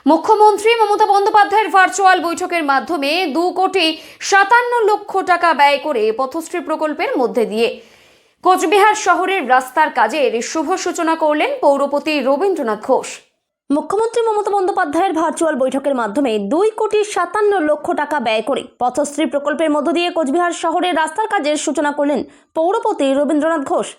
মুখ্যমন্ত্রী মমতা বন্দ্যোপাধ্যায়ের ভার্চুয়াল বৈঠকের মাধ্যমে 2,57,00,000 টাকা ব্যয় করে পথশ্রী প্রকল্পের মধ্যে দিয়ে কোচবিহার শহরের রাস্তার কাজের শুভ সূচনা করলেন পৌরপতি রবীন্দ্রনাথ ঘোষ। মুখ্যমন্ত্রী মমতা বন্দ্যোপাধ্যায়ের ভার্চুয়াল বৈঠকের মাধ্যমে 2,57,00,000 টাকা ব্যয় করে পথশ্রী প্রকল্পের মধ্য দিয়ে কোচবিহার শহরের রাস্তার কাজের সূচনা করলেন পৌরপতি রবীন্দ্রনাথ ঘোষ।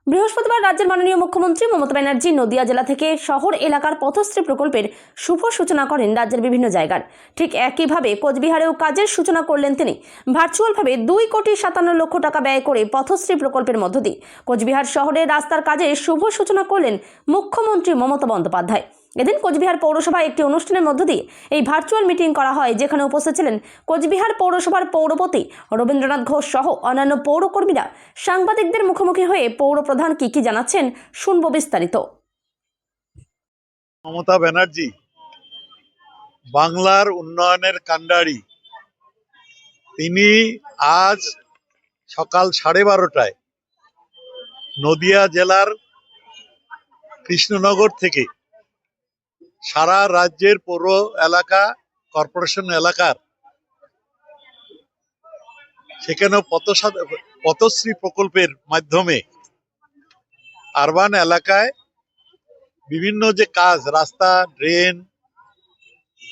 বৃহস্পতিবার রাজ্যের মাননীয় মুখ্যমন্ত্রী মমতা ব্যানার্জি নদিয়া জেলা থেকে শহর এলাকার পথশ্রী প্রকল্পের শুভ সূচনা করেন রাজ্যের বিভিন্ন জায়গার। ঠিক একইভাবে কোচবিহারেও কাজের সূচনা করলেন তিনি। ভার্চুয়ালভাবে 2,57,00,000 টাকা ব্যয় করে পথশ্রী প্রকল্পের মধ্য দিয়ে কোচবিহার শহরের রাস্তার কাজের শুভ সূচনা করলেন মুখ্যমন্ত্রী মমতা বন্দ্যোপাধ্যায়। এদিন কোচবিহার পৌরসভায় একটি অনুষ্ঠানের মধ্য দিয়ে এই ভার্চুয়াল মিটিং করা হয়, যেখানে উপস্থিত ছিলেন কোচবিহার পৌরসভার পৌরপতি রবীন্দ্রনাথ ঘোষ সহ অন্যান্য পৌরকর্মীরা। সাংবাদিকদের মুখোমুখি হয়ে পৌর প্রধান কি জানাচ্ছেন শুনবো বিস্তারিত। মমতা ব্যানার্জি বাংলার উন্নয়নের কাণ্ডারি। তিনি আজ সকাল 12:30টায় নদিয়া জেলার কৃষ্ণনগর থেকে সারা রাজ্যের পৌর এলাকা, কর্পোরেশন এলাকার সেখানেও পথশ্রী প্রকল্পের মাধ্যমে আরবান এলাকায় বিভিন্ন যে কাজ, রাস্তা, ড্রেন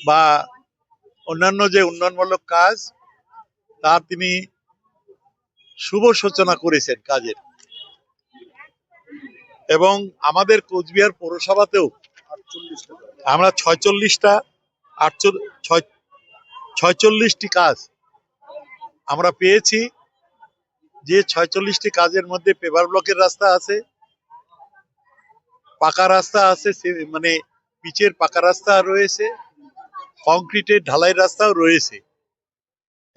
বা অন্যান্য যে উন্নয়নমূলক কাজ, তার তিনি শুভ সূচনা করেছেন কাজের। এবং আমাদের কোচবিহার পৌরসভাতেও আমরা 46টি কাজ আমরা পেয়েছি। যে 46টি কাজের মধ্যে পেভার ব্লকের রাস্তা আছে, পাকা রাস্তা আছে, মানে পিচের পাকা রাস্তা রয়েছে, কংক্রিটের ঢালাই রাস্তাও রয়েছে।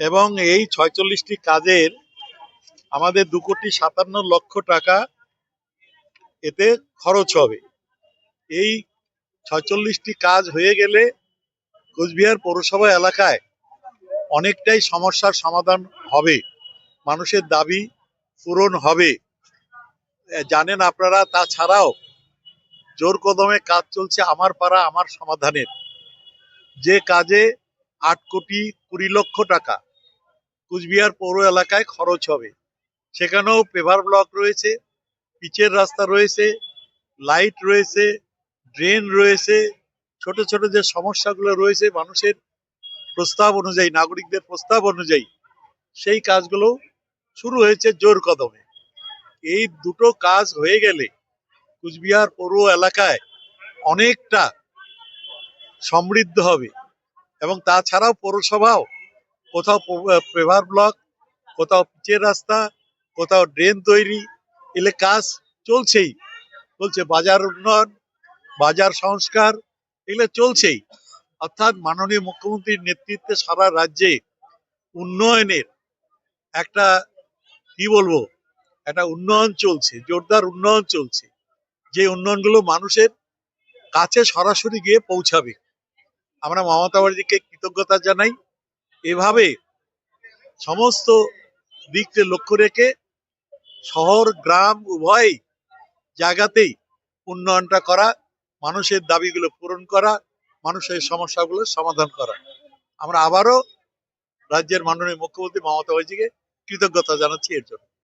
এবং এই 46টি কাজের আমাদের 2,57,00,000 টাকা এতে খরচ হবে। এই 46টি কাজ হয়ে গেলে কোচবিহার পৌরসভা এলাকায় অনেকটাই সমস্যার সমাধান হবে, মানুষের দাবি পূরণ হবে। জানেন আপনারা, তাছাড়াও জোর কদমে কাজ চলছে আমার পাড়া আমার সমাধানের, যে কাজে 8,20,00,000 টাকা কোচবিহার পৌর এলাকায় খরচ হবে। সেখানেও পেভার ব্লক রয়েছে, পিচের রাস্তা রয়েছে, লাইট রয়েছে, ড্রেন রয়েছে, ছোট ছোট যে সমস্যাগুলো রয়েছে মানুষের প্রস্তাব অনুযায়ী, নাগরিকদের প্রস্তাব অনুযায়ী, সেই কাজগুলো শুরু হয়েছে জোর কদমে। এই দুটো কাজ হয়ে গেলে কোচবিহার পৌর এলাকায় অনেকটা সমৃদ্ধ হবে। এবং তাছাড়াও পৌরসভাও কোথাও পেভার ব্লক, কোথাও পিচের রাস্তা, কোথাও ড্রেন তৈরি, এলে কাজ চলছে। বাজার উন্নয়ন, বাজার সংস্কার, এগুলো চলছেই। অর্থাৎ মাননীয় মুখ্যমন্ত্রীর নেতৃত্বে সারা রাজ্যে উন্নয়নের একটা একটা উন্নয়ন চলছে, জোরদার উন্নয়ন চলছে। যে উন্নয়নগুলো মানুষের কাছে সরাসরি গিয়ে পৌঁছাবে। আমরা মমতা ব্যানার্জিকে কৃতজ্ঞতা জানাই। এভাবে সমস্ত দিককে লক্ষ্য রেখে শহর গ্রাম উভয় জায়গাতেই উন্নয়নটা করা, মানুষের দাবিগুলো পূরণ করা, মানুষের সমস্যাগুলো সমাধান করা। আমরা আবারও রাজ্যের মাননীয় মুখ্যমন্ত্রী মমতা ব্যানার্জিকে কৃতজ্ঞতা জানাচ্ছি এর জন্য।